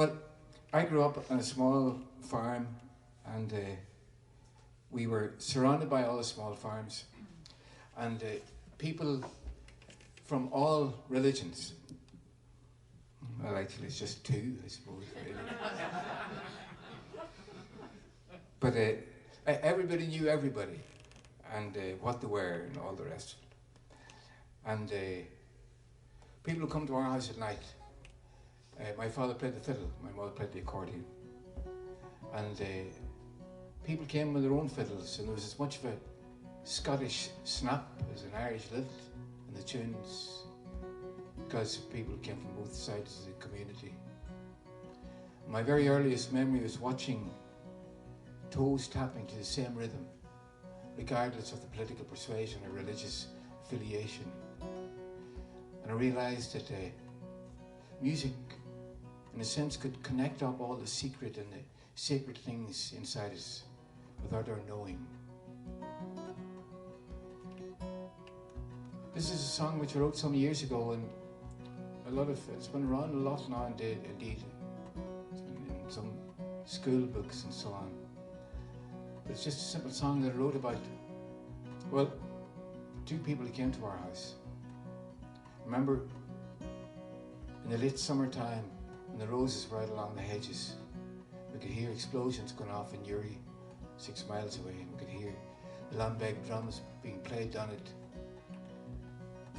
Well, I grew up on a small farm, and we were surrounded by all the small farms, and people from all religions. Well, actually, it's just two, I suppose, really. But everybody knew everybody, and what they were, and all the rest. And people would come to our house at night. My father played the fiddle, my mother played the accordion. And people came with their own fiddles, and there was as much of a Scottish snap as an Irish lilt in the tunes, because people came from both sides of the community. My very earliest memory was watching toes tapping to the same rhythm, regardless of the political persuasion or religious affiliation. And I realised that music, in a sense, could connect up all the secret and the sacred things inside us without our knowing. This is a song which I wrote some years ago, and it's been around a lot now, indeed. It's been in some school books and so on. But it's just a simple song that I wrote about, well, two people who came to our house. Remember, in the late summertime, when the roses were out along the hedges, we could hear explosions going off in Uri, 6 miles away, and we could hear the Lambeg drums being played down at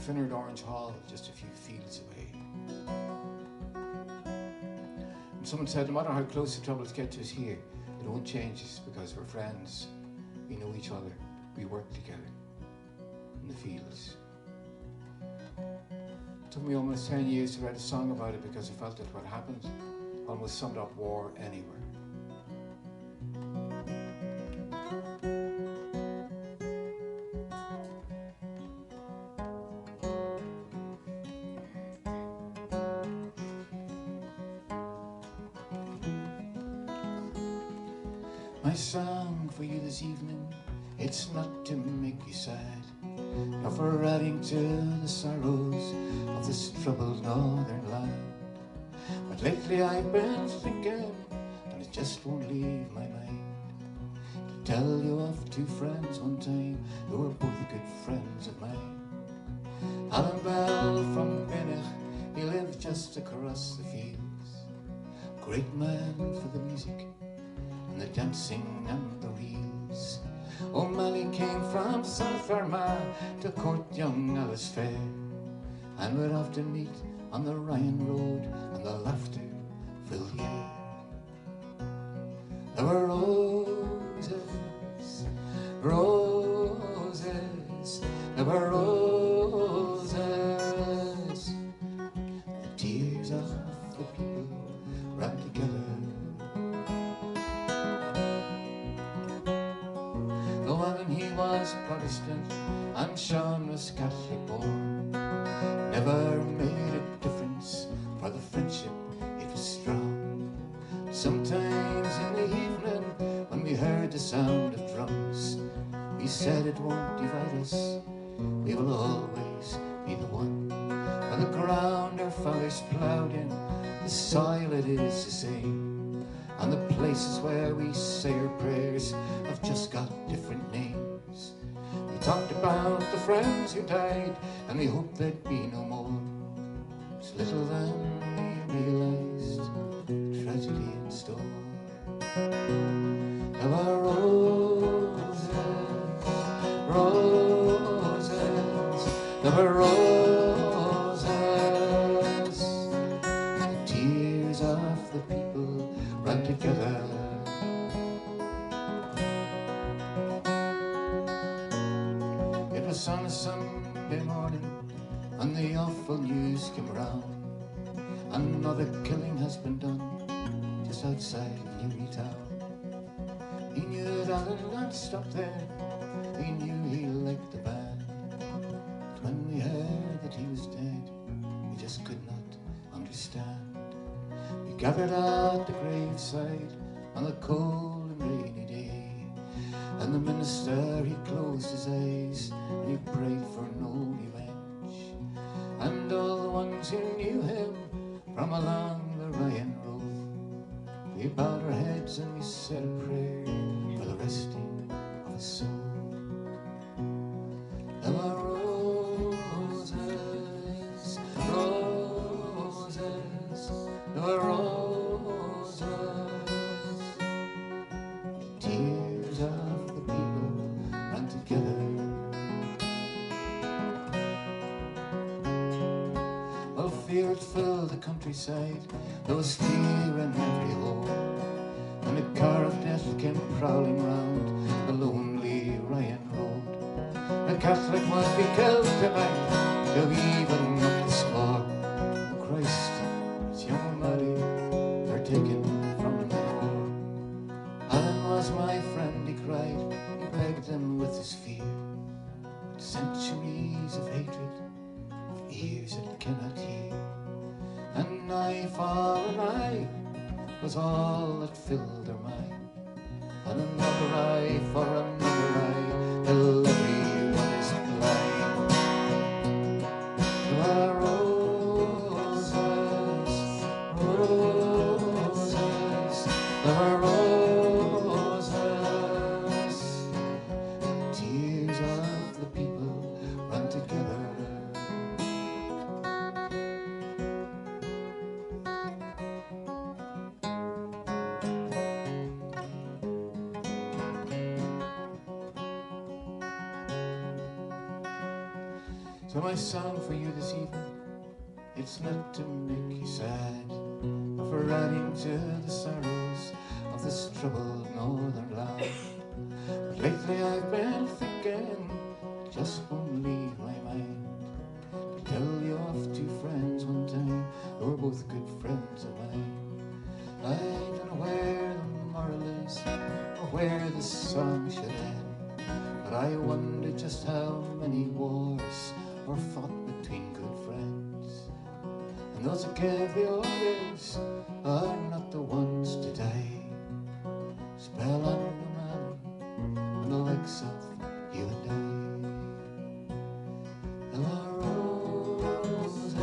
Finnard Orange Hall, just a few fields away. And someone said, no matter how close the troubles get to us here, it won't change us, because we're friends, we know each other, we work together in the fields. It took me almost 10 years to write a song about it, because I felt that what happened almost summed up war anywhere. My song for you this evening, it's not to make you sad, nor for adding to the sorrows of this troubled northern land. But lately I've been thinking, and it just won't leave my mind, to tell you of two friends one time who were both good friends of mine. Alan Bell from Benich, he lived just across the fields, great man for the music and the dancing and the reels. O'Malley came from South Armagh to court young Alice Fair, and we'd often meet on the Ryan Road, and the laughter filled the air. There were roses, roses, there were roses. The tears of the people ran together. He was Protestant and Sean was Catholic born. Never made a difference, for the friendship, it was strong. Sometimes in the evening, when we heard the sound of drums, we said it won't divide us, we will always be the one. For the ground our fathers ploughed in, the soil it is the same, and the places where we say our prayers have just got different names. We talked about the friends who died, and we hoped there'd be no more. It's little then we realized tragedy in store. There were roses, roses, there were roses. The tears of the people ran together. It was on a Sunday morning, and the awful news came around. Another killing has been done just outside Newry town. He knew that Alan had stopped there, he knew he liked the band. But when we heard that he was dead, we just could not understand. We gathered at the graveside on a cold and rainy day, and the minister, he closed his eyes and he prayed for no revenge. And all the ones who knew him from along the Ryan Road We bowed our heads and we said a prayer for the resting of his soul. There were roses, roses, there were roses. The tears of the people ran together. While fields filled the countryside, there was fear in every home, and the car of death came prowling round the lonely Ryan road. A Catholic must be killed tonight, to even up the score. Oh Christ, it's young Mary, they're taken from the door. Alan was my friend, he cried, he begged them with his fear. But centuries of hatred, of ears that cannot hear. An eye for an eye was all that filled their mind, and another eye for another eye, till everyone is blind. There were roses, roses, there were roses. The tears of the people run together. So my song for you this evening, it's not to make you sad, but for adding to the sorrows of this troubled northern land. But lately I've been thinking, it just won't leave my mind, to tell you of two friends one time who were both good friends of mine. I don't know where the moral is, or where the song should end, but I wonder just how many wars were fought between good friends, and those who gave the orders are not the ones to die. Spell on the man and the likes of you and I. There were roses,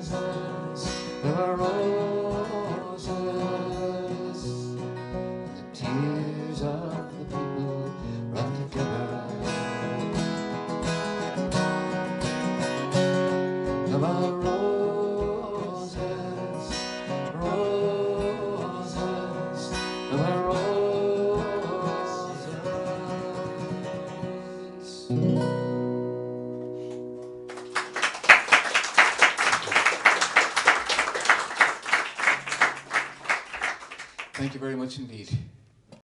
roses, there were roses, and the tears of the people run together. There were roses, roses, there were roses. Thank you very much indeed.